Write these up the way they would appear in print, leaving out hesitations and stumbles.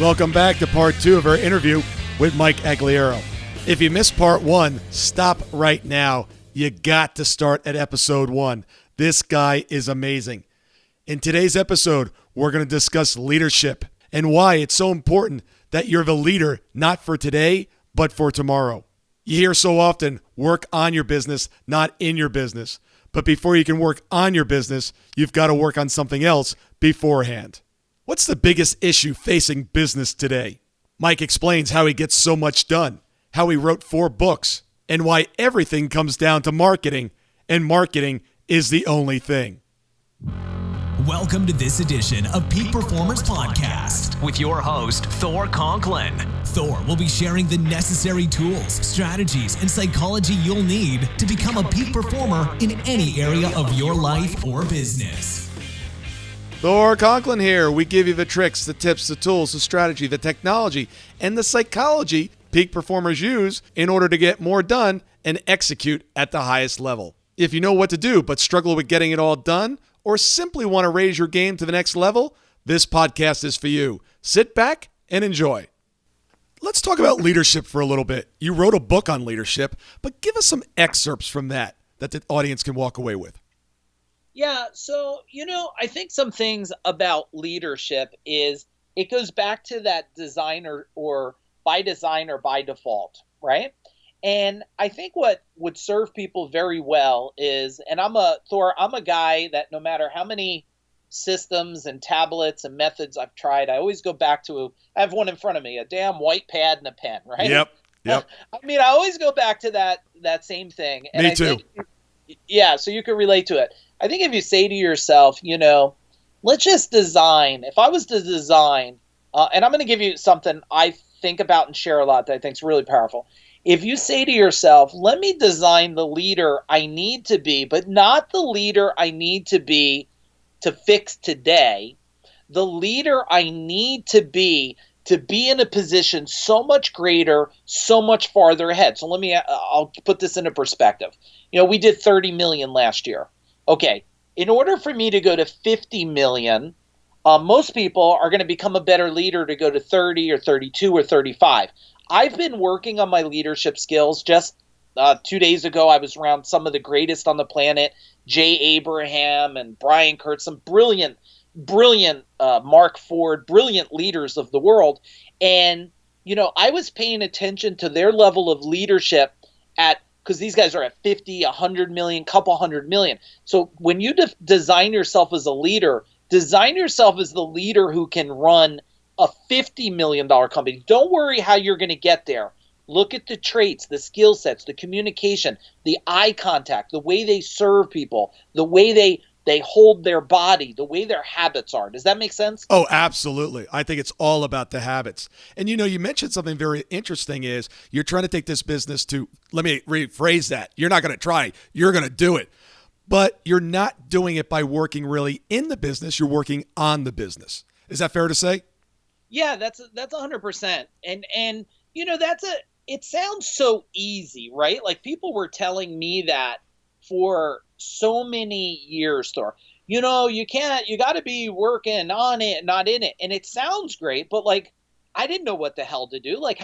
Welcome back to part 2 of our interview with Mike Agugliaro. If you missed part 1, stop right now. You got to start at episode 1. This guy is amazing. In today's episode, we're going to discuss leadership and why it's so important that you're the leader, not for today, but for tomorrow. You hear so often, work on your business, not in your business. But before you can work on your business, you've got to work on something else beforehand. What's the biggest issue facing business today? Mike explains how he gets so much done, how he wrote 4 books, and why everything comes down to marketing, and marketing is the only thing. Welcome to this edition of Peak Performers Podcast with your host, Thor Conklin. Thor will be sharing the necessary tools, strategies, and psychology you'll need to become a peak performer in any area of your life or business. Thor Conklin here. We give you the tricks, the tips, the tools, the strategy, the technology, and the psychology peak performers use in order to get more done and execute at the highest level. If you know what to do but struggle with getting it all done, or simply want to raise your game to the next level, this podcast is for you. Sit back and enjoy. Let's talk about leadership for a little bit. You wrote a book on leadership, but give us some excerpts from that the audience can walk away with. Yeah, so, I think some things about leadership is it goes back to that designer or by design or by default, right? And I think what would serve people very well is, and I'm a guy that no matter how many systems and tablets and methods I've tried, I always go back to, I have one in front of me, a damn white pad and a pen, right? Yep. I always go back to that same thing. And Me too. So you can relate to it. I think if you say to yourself, let's just design. If I was to design, and I'm going to give you something I think about and share a lot that I think is really powerful. If you say to yourself, let me design the leader I need to be, but not the leader I need to be to fix today, the leader I need to be in a position so much greater, so much farther ahead. So I'll put this into perspective. We did 30 million last year. Okay, in order for me to go to 50 million, most people are going to become a better leader to go to 30 or 32 or 35. I've been working on my leadership skills. Just 2 days ago, I was around some of the greatest on the planet, Jay Abraham and Brian Kurtz, some brilliant Mark Ford, brilliant leaders of the world. And, I was paying attention to their level of leadership because these guys are at 50, 100 million, couple hundred million. So when you design yourself as a leader, design yourself as the leader who can run a $50 million company. Don't worry how you're going to get there. Look at the traits, the skill sets, the communication, the eye contact, the way they serve people, the way they hold their body, the way their habits are. Does that make sense? Oh, absolutely. I think it's all about the habits. And you mentioned something very interesting is you're trying to take this business to, let me rephrase that. You're not going to try, you're going to do it. But you're not doing it by working really in the business, you're working on the business. Is that fair to say? Yeah, that's 100%. And it sounds so easy, right? Like people were telling me that for so many years, Thor. You got to be working on it, not in it. And it sounds great, but I didn't know what the hell to do. Like,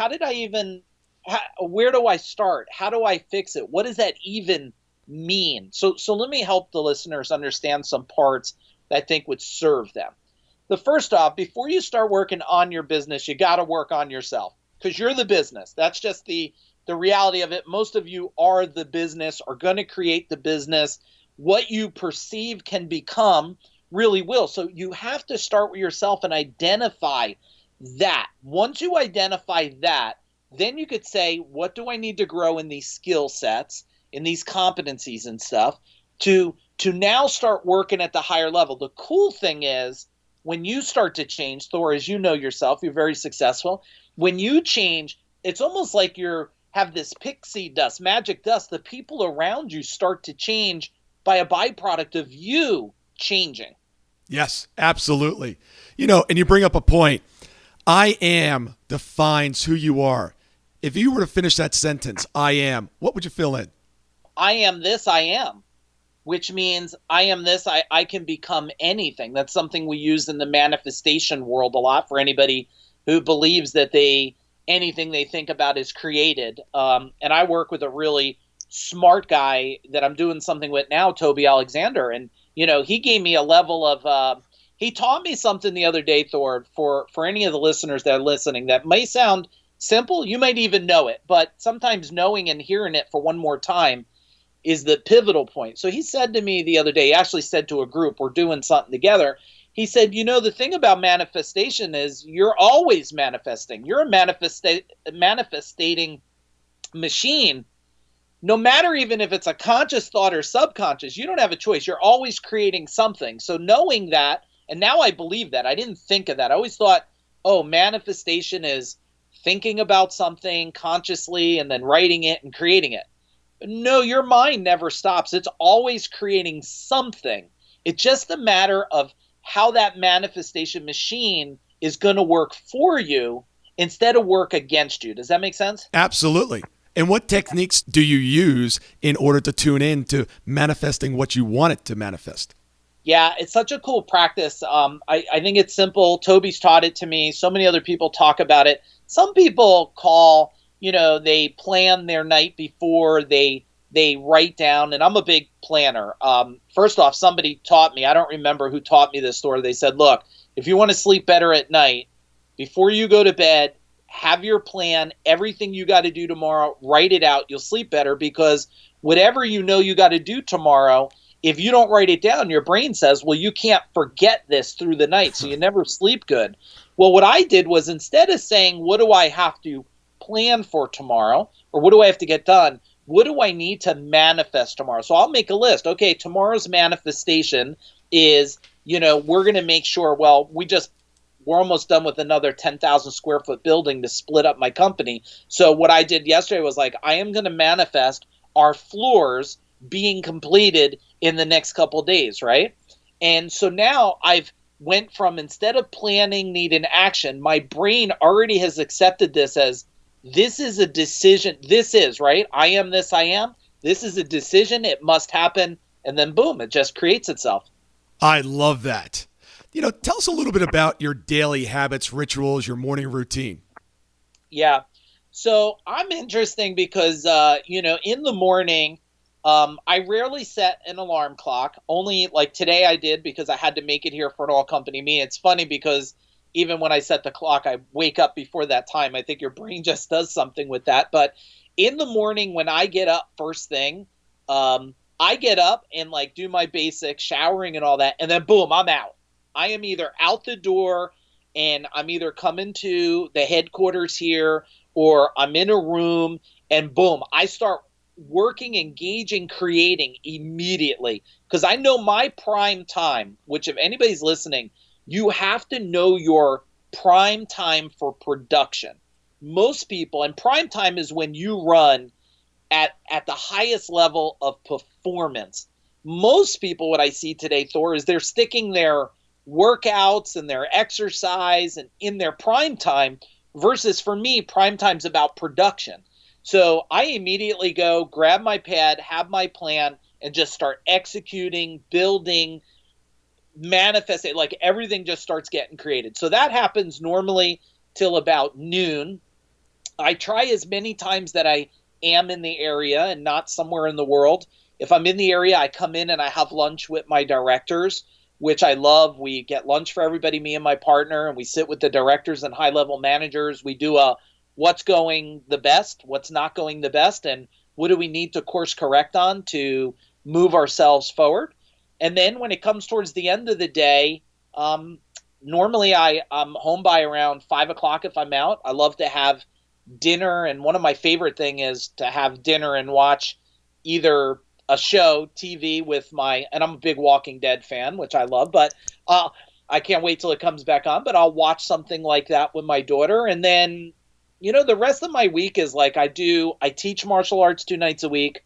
where do I start? How do I fix it? What does that even mean? So let me help the listeners understand some parts that I think would serve them. The first off, before you start working on your business, you got to work on yourself because you're the business. That's just the reality of it. Most of you are the business, are going to create the business. What you perceive can become really will. So you have to start with yourself and identify that. Once you identify that, then you could say, what do I need to grow in these skill sets, in these competencies and stuff to now start working at the higher level? The cool thing is, when you start to change, Thor, as you know yourself, you're very successful. When you change, it's almost like have this pixie dust, magic dust. The people around you start to change by a byproduct of you changing. Yes, absolutely. And you bring up a point. I am defines who you are. If you were to finish that sentence, I am, what would you fill in? I am this, I am. Which means I am this, I can become anything. That's something we use in the manifestation world a lot for anybody who believes that anything they think about is created. And I work with a really smart guy that I'm doing something with now, Toby Alexander. And, he gave me a level of, he taught me something the other day, Thor, for any of the listeners that are listening that may sound simple. You might even know it, but sometimes knowing and hearing it for one more time is the pivotal point. So he said to me the other day, he actually said to a group, we're doing something together. He said, the thing about manifestation is you're always manifesting. You're a manifestating machine. No matter even if it's a conscious thought or subconscious, you don't have a choice. You're always creating something. So knowing that, and now I believe that. I didn't think of that. I always thought, manifestation is thinking about something consciously and then writing it and creating it. No, your mind never stops. It's always creating something. It's just a matter of how that manifestation machine is going to work for you instead of work against you. Does that make sense? Absolutely. And what techniques do you use in order to tune in to manifesting what you want it to manifest? Yeah, it's such a cool practice. I think it's simple. Toby's taught it to me. So many other people talk about it. Some people call, they plan their night before, they write down, and I'm a big planner. First off, somebody taught me, I don't remember who taught me this story. They said, look, if you want to sleep better at night, before you go to bed, have your plan, everything you got to do tomorrow, write it out. You'll sleep better because whatever you got to do tomorrow, if you don't write it down, your brain says, well, you can't forget this through the night, so you never sleep good. Well, what I did was instead of saying, what do I have to plan for tomorrow, or what do I have to get done, what do I need to manifest tomorrow? So I'll make a list. Okay, tomorrow's manifestation is, we're going to make sure, we're almost done with another 10,000 square foot building to split up my company. So what I did yesterday was I am going to manifest our floors being completed in the next couple days, right? And so now I've went from, instead of planning, need, and action, my brain already has accepted this as, this is a decision. This is, right? I am this, I am. This is a decision. It must happen. And then boom, it just creates itself. I love that. Tell us a little bit about your daily habits, rituals, your morning routine. Yeah. So I'm interesting because, in the morning, I rarely set an alarm clock. Only like today I did because I had to make it here for an all company meeting. It's funny because even when I set the clock, I wake up before that time. I think your brain just does something with that. But in the morning when I get up first thing, I get up and do my basic showering and all that. And then boom, I'm out. I am either out the door and I'm either coming to the headquarters here or I'm in a room and boom, I start working, engaging, creating immediately. Because I know my prime time, which if anybody's listening, you have to know your prime time for production. Most people, and prime time is when you run at the highest level of performance. Most people, what I see today, Thor, is they're sticking their workouts and their exercise and in their prime time versus for me, prime time's about production. So I immediately go grab my pad, have my plan, and just start executing, building, manifesting, everything just starts getting created. So that happens normally till about noon. I try as many times that I am in the area and not somewhere in the world. If I'm in the area, I come in and I have lunch with my directors, which I love. We get lunch for everybody, me and my partner, and we sit with the directors and high-level managers. We do a what's going the best, what's not going the best, and what do we need to course correct on to move ourselves forward. And then when it comes towards the end of the day, normally I'm home by around 5 o'clock if I'm out. I love to have dinner, and one of my favorite things is to have dinner and watch either a show, TV with and I'm a big Walking Dead fan, which I love, but I can't wait till it comes back on, but I'll watch something like that with my daughter. And then, the rest of my week is I teach martial arts 2 nights a week.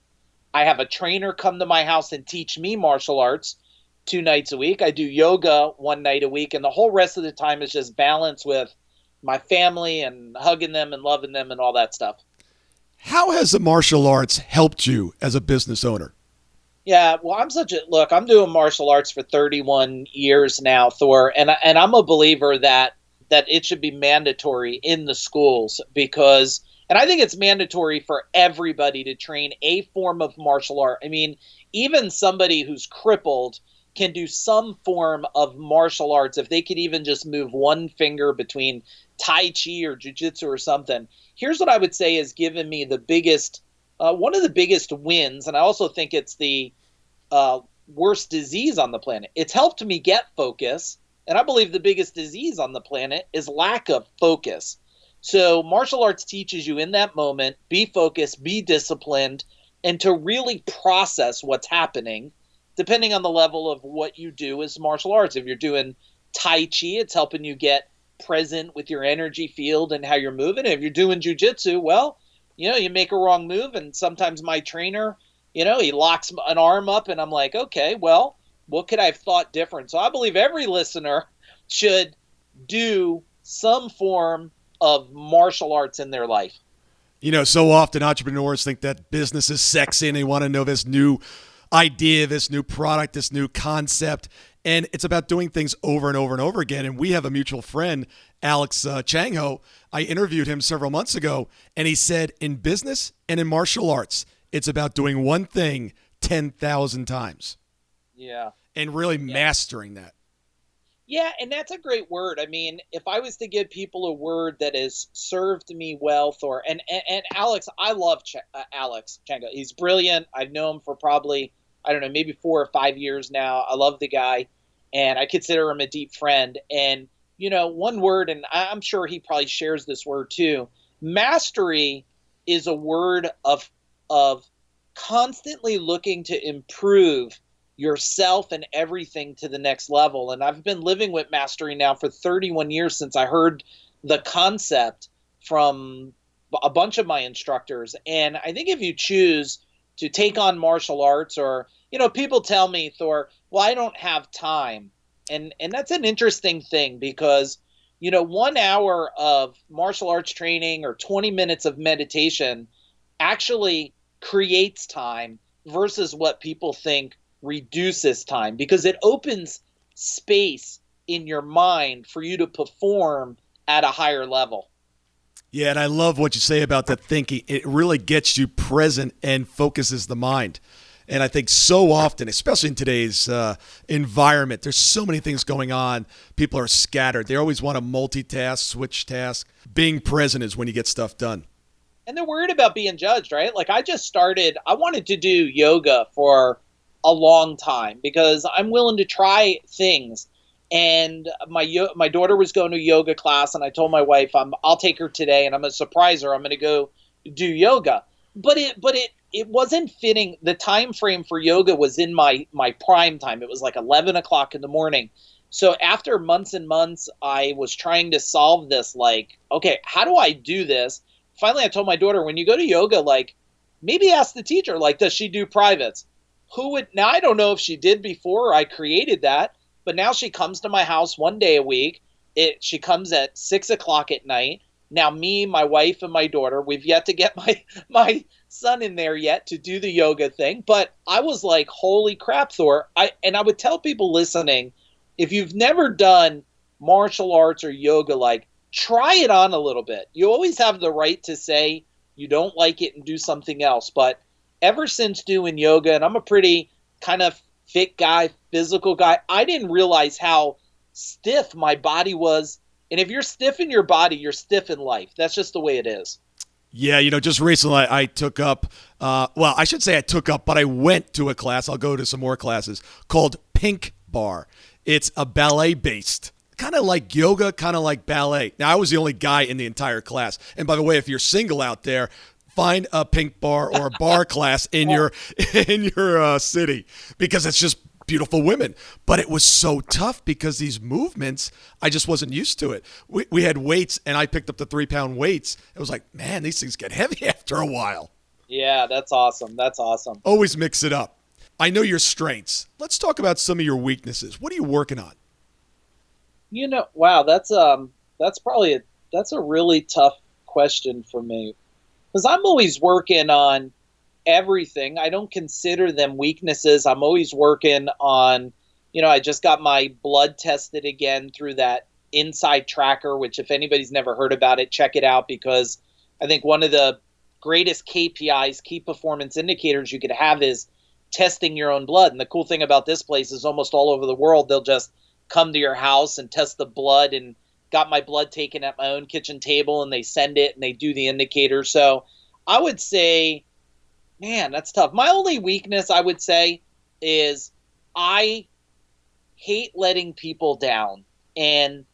I have a trainer come to my house and teach me martial arts 2 nights a week. I do yoga 1 night a week, and the whole rest of the time is just balance with my family and hugging them and loving them and all that stuff. How has the martial arts helped you as a business owner? Yeah, well, I'm doing martial arts for 31 years now, Thor, and I'm a believer that that it should be mandatory in the schools because, and I think it's mandatory for everybody to train a form of martial art. I mean, even somebody who's crippled can do some form of martial arts if they could even just move one finger between Tai Chi or Jiu-Jitsu or something. Here's what I would say has given me the biggest, one of the biggest wins, and I also think it's the worst disease on the planet. It's helped me get focus, and I believe the biggest disease on the planet is lack of focus. So martial arts teaches you in that moment, be focused, be disciplined, and to really process what's happening depending on the level of what you do as martial arts. If you're doing Tai Chi, it's helping you get present with your energy field and how you're moving. If you're doing Jiu-Jitsu, well, you make a wrong move, and sometimes my trainer, he locks an arm up, and I'm like, okay, well, what could I have thought different? So I believe every listener should do some form of martial arts in their life. So often entrepreneurs think that business is sexy and they want to know this new idea, this new product, this new concept. And it's about doing things over and over and over again. And we have a mutual friend, Alex Changho. I interviewed him several months ago, and he said in business and in martial arts, it's about doing one thing 10,000 times. Yeah. And really mastering that. Yeah, and that's a great word. I mean, if I was to give people a word that has served me well, Thor, and Alex, I love Alex Changho. He's brilliant. I've known him for probably, I don't know, maybe 4 or 5 years now. I love the guy, and I consider him a deep friend. And, one word, and I'm sure he probably shares this word too, mastery is a word of constantly looking to improve yourself and everything to the next level. And I've been living with mastery now for 31 years since I heard the concept from a bunch of my instructors. And I think if you choose to take on martial arts, or, people tell me, Thor, well, I don't have time. And that's an interesting thing because, 1 hour of martial arts training or 20 minutes of meditation actually creates time versus what people think reduces time, because it opens space in your mind for you to perform at a higher level. Yeah, and I love what you say about that thinking. It really gets you present and focuses the mind. And I think so often, especially in today's environment, there's so many things going on. People are scattered. They always want to multitask, switch tasks. Being present is when you get stuff done. And they're worried about being judged, right? Like I wanted to do yoga for a long time because I'm willing to try things. And my daughter was going to yoga class, and I told my wife I'll take her today, and I'm going to surprise her. I'm going to go do yoga. But it wasn't fitting. The time frame for yoga was in my prime time. It was like 11 o'clock in the morning. So after months and months, I was trying to solve this. Like, okay, how do I do this? Finally, I told my daughter, when you go to yoga, like maybe ask the teacher, like, does she do privates? Now I don't know if she did before I created that, but now she comes to my house one day a week. She comes at 6 o'clock at night. Now me, my wife, and my daughter, we've yet to get my son in there yet to do the yoga thing. But I was like, holy crap, Thor. I would tell people listening, if you've never done martial arts or yoga, like try it on a little bit. You always have the right to say you don't like it and do something else. But ever since doing yoga, and I'm a pretty kind of fit guy, physical guy, I didn't realize how stiff my body was. And if you're stiff in your body, you're stiff in life. That's just the way it is. Yeah, just recently I took up, I should say I took up, but I went to a class, I'll go to some more classes, called Pink Bar. It's a ballet-based, kind of like yoga, kind of like ballet. Now, I was the only guy in the entire class. And by the way, if you're single out there, find a Pink Bar or a bar class in your city, because it's just beautiful women. But it was so tough because these movements, I just wasn't used to it. We had weights, and I picked up the 3-pound weights. It was like, man, these things get heavy after a while. Yeah, that's awesome. That's awesome. Always mix it up. I know your strengths. Let's talk about some of your weaknesses. What are you working on? Wow, that's a really tough question for me, because I'm always working on everything. I don't consider them weaknesses. I'm always working on, I just got my blood tested again through that Inside Tracker, which if anybody's never heard about it, check it out, because I think one of the greatest KPIs, key performance indicators you could have is testing your own blood. And the cool thing about this place is almost all over the world, they'll just come to your house and test the blood, and got my blood taken at my own kitchen table, and they send it and they do the indicator. So I would say, man, that's tough. My only weakness, I would say, is I hate letting people down. And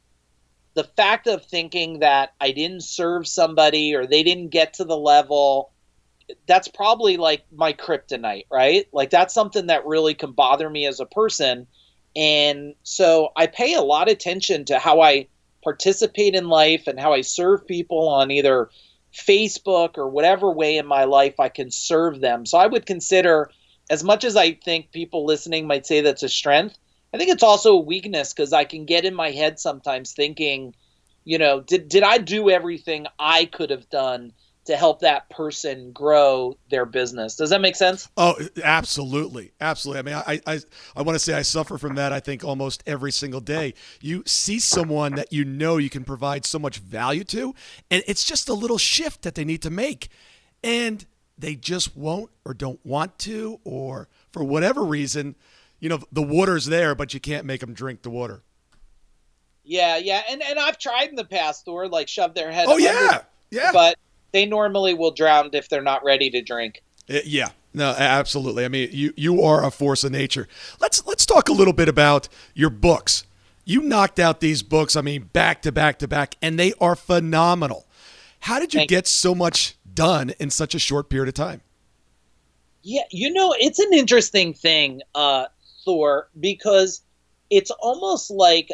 the fact of thinking that I didn't serve somebody or they didn't get to the level, that's probably like my kryptonite, right? Like that's something that really can bother me as a person. And so I pay a lot of attention to how I participate in life and how I serve people on either Facebook or whatever way in my life I can serve them. So I would consider, as much as I think people listening might say that's a strength, I think it's also a weakness, because I can get in my head sometimes thinking, did I do everything I could have done to help that person grow their business? Does that make sense? Oh, absolutely. Absolutely. I mean, I want to say I suffer from that, I think, almost every single day. You see someone that you can provide so much value to, and it's just a little shift that they need to make. And they just won't or don't want to, or for whatever reason, the water's there, but you can't make them drink the water. Yeah. And I've tried in the past, Thor, like shove their head. Oh, yeah. Yeah. But they normally will drown if they're not ready to drink. Yeah, no, absolutely. I mean, you are a force of nature. Let's talk a little bit about your books. You knocked out these books, I mean, back to back to back, and they are phenomenal. How did you get so much done in such a short period of time? Yeah, it's an interesting thing, Thor, because it's almost like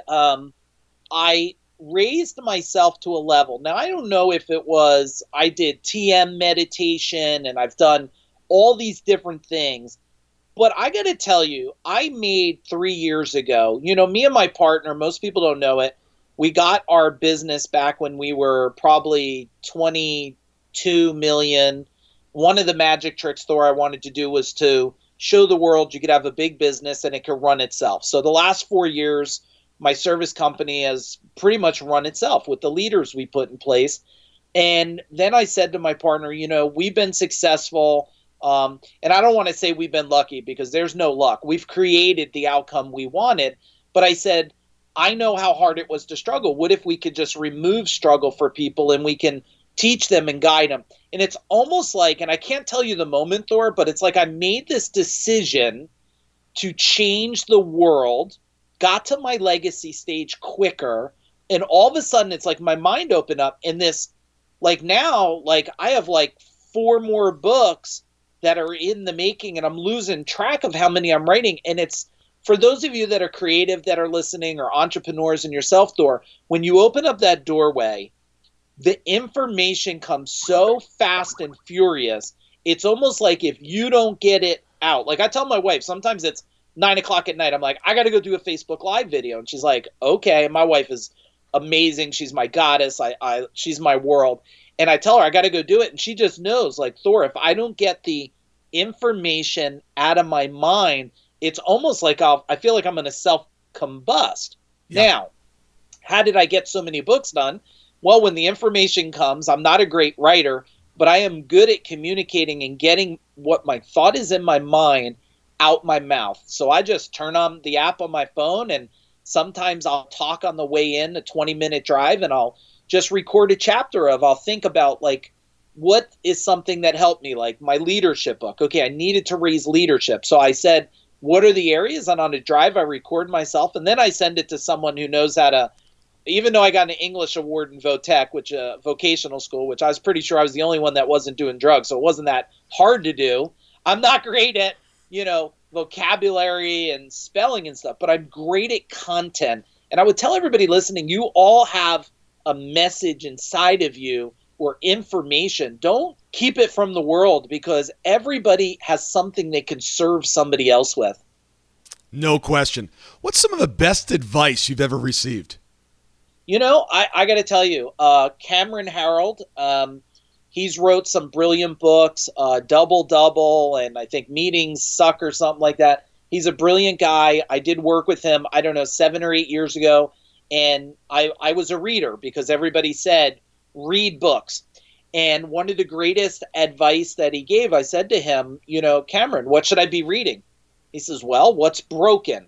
I raised myself to a level. Now, I don't know if it was I did TM meditation and I've done all these different things, but I got to tell you, I made 3 years ago, me and my partner, most people don't know it, we got our business back when we were probably 22 million. One of the magic tricks, Thor, I wanted to do was to show the world you could have a big business and it could run itself. So the last 4 years, my service company has pretty much run itself with the leaders we put in place. And then I said to my partner, we've been successful. And I don't want to say we've been lucky, because there's no luck. We've created the outcome we wanted. But I said, I know how hard it was to struggle. What if we could just remove struggle for people and we can teach them and guide them? And it's almost like, and I can't tell you the moment, Thor, but it's like I made this decision to change the world, got to my legacy stage quicker, and all of a sudden it's like my mind opened up, and this, like now, like I have like 4 more books that are in the making, and I'm losing track of how many I'm writing. And it's, for those of you that are creative that are listening, or entrepreneurs and yourself, Thor, when you open up that doorway, the information comes so fast and furious. It's almost like if you don't get it out, like I tell my wife, sometimes it's 9 o'clock at night. I'm like, I got to go do a Facebook Live video. And she's like, okay. My wife is amazing. She's my goddess. She's my world. And I tell her I got to go do it. And she just knows, like, Thor, if I don't get the information out of my mind, it's almost like I feel like I'm going to self-combust. Yeah. Now, how did I get so many books done? Well, when the information comes, I'm not a great writer, but I am good at communicating and getting what my thought is in my mind out my mouth. So I just turn on the app on my phone, and sometimes I'll talk on the way in, a 20-minute drive, and I'll just record a chapter I'll think about, like, what is something that helped me, like my leadership book. Okay, I needed to raise leadership. So I said, what are the areas? And on a drive, I record myself, and then I send it to someone who knows how to, even though I got an English award in Votech, which vocational school, which I was pretty sure I was the only one that wasn't doing drugs, so it wasn't that hard to do. I'm not great at, vocabulary and spelling and stuff, but I'm great at content. And I would tell everybody listening, you all have a message inside of you or information. Don't keep it from the world, because everybody has something they can serve somebody else with. No question. What's some of the best advice you've ever received? I got to tell you, Cameron Harold, he's wrote some brilliant books, Double Double, and I think Meetings Suck or something like that. He's a brilliant guy. I did work with him, I don't know, 7 or 8 years ago. And I was a reader because everybody said, read books. And one of the greatest advice that he gave, I said to him, Cameron, what should I be reading? He says, well, what's broken?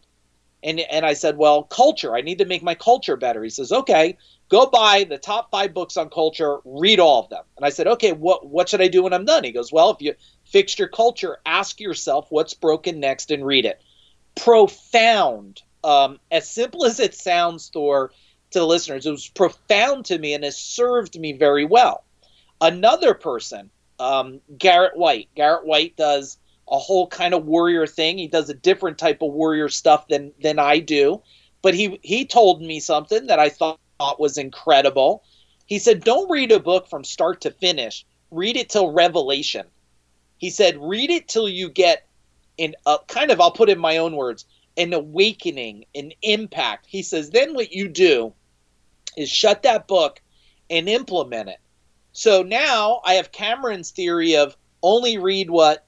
And I said, well, culture. I need to make my culture better. He says, okay, go buy the top 5 books on culture, read all of them. And I said, okay, what should I do when I'm done? He goes, well, if you fixed your culture, ask yourself what's broken next and read it. Profound. As simple as it sounds, Thor, to the listeners, it was profound to me and has served me very well. Another person, Garrett White. Garrett White does a whole kind of warrior thing. He does a different type of warrior stuff than I do. But he told me something that I thought was incredible. He said, don't read a book from start to finish. Read it till revelation. He said, read it till you get I'll put in my own words, an awakening, an impact. He says, then what you do is shut that book and implement it. So now I have Cameron's theory of only read what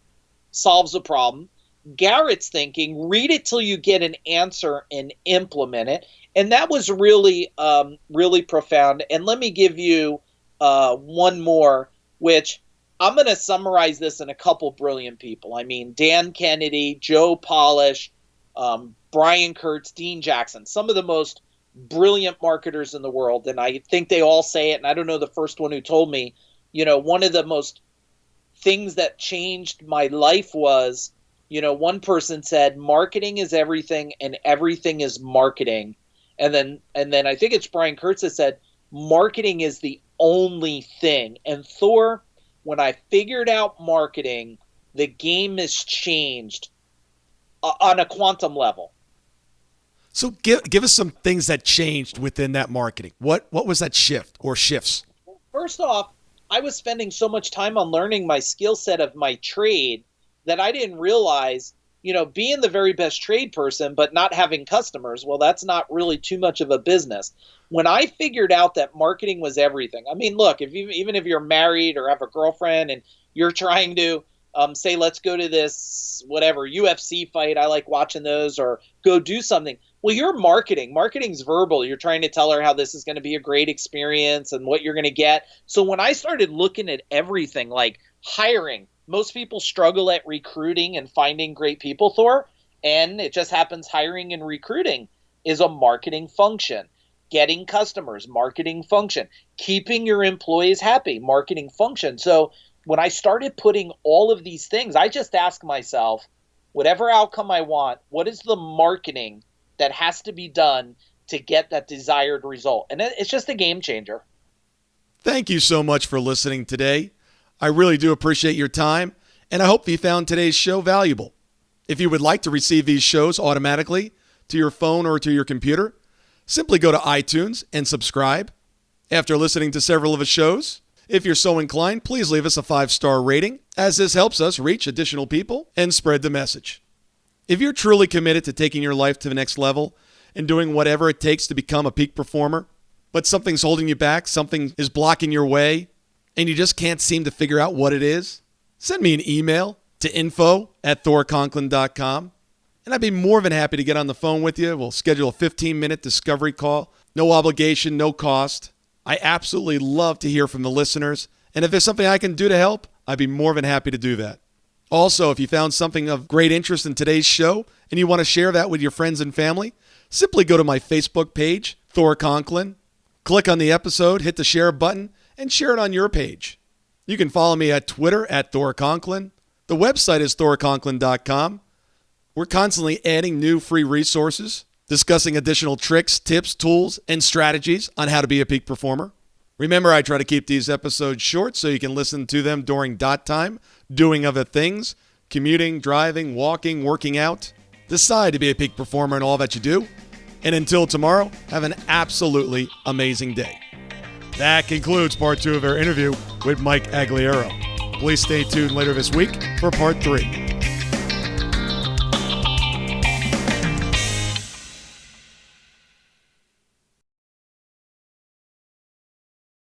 solves a problem. Garrett's thinking, read it till you get an answer and implement it. And that was really, really profound. And let me give you one more, which I'm going to summarize this in a couple brilliant people. I mean, Dan Kennedy, Joe Polish, Brian Kurtz, Dean Jackson, some of the most brilliant marketers in the world. And I think they all say it. And I don't know the first one who told me, one of the most things that changed my life was, one person said, marketing is everything and everything is marketing. And then I think it's Brian Kurtz that said, marketing is the only thing. And Thor, when I figured out marketing, the game has changed on a quantum level. So give us some things that changed within that marketing. What was that shift or shifts? First off, I was spending so much time on learning my skill set of my trade that I didn't realize, being the very best trade person, but not having customers, well, that's not really too much of a business. When I figured out that marketing was everything, I mean, look, even if you're married or have a girlfriend and you're trying to say, let's go to this, whatever, UFC fight, I like watching those, or go do something. Well, you're marketing. Marketing's verbal. You're trying to tell her how this is going to be a great experience and what you're going to get. So when I started looking at everything like hiring, most people struggle at recruiting and finding great people, Thor, and it just happens hiring and recruiting is a marketing function. Getting customers, marketing function. Keeping your employees happy, marketing function. So when I started putting all of these things, I just ask myself, whatever outcome I want, what is the marketing that has to be done to get that desired result? And it's just a game changer. Thank you so much for listening today. I really do appreciate your time, and I hope you found today's show valuable. If you would like to receive these shows automatically to your phone or to your computer, simply go to iTunes and subscribe. After listening to several of the shows, if you're so inclined, please leave us a 5-star rating, as this helps us reach additional people and spread the message. If you're truly committed to taking your life to the next level and doing whatever it takes to become a peak performer, but something's holding you back, something is blocking your way, and you just can't seem to figure out what it is, send me an email to info@thorconklin.com, and I'd be more than happy to get on the phone with you. We'll schedule a 15-minute discovery call. No obligation, no cost. I absolutely love to hear from the listeners, and if there's something I can do to help, I'd be more than happy to do that. Also, if you found something of great interest in today's show and you want to share that with your friends and family, simply go to my Facebook page, Thor Conklin, click on the episode, hit the share button, and share it on your page. You can follow me at Twitter at Thor Conklin. The website is thorconklin.com. We're constantly adding new free resources, discussing additional tricks, tips, tools, and strategies on how to be a peak performer. Remember, I try to keep these episodes short so you can listen to them during dot time, doing other things, commuting, driving, walking, working out. Decide to be a peak performer in all that you do. And until tomorrow, have an absolutely amazing day. That concludes part 2 of our interview with Mike Agugliaro. Please stay tuned later this week for part 3.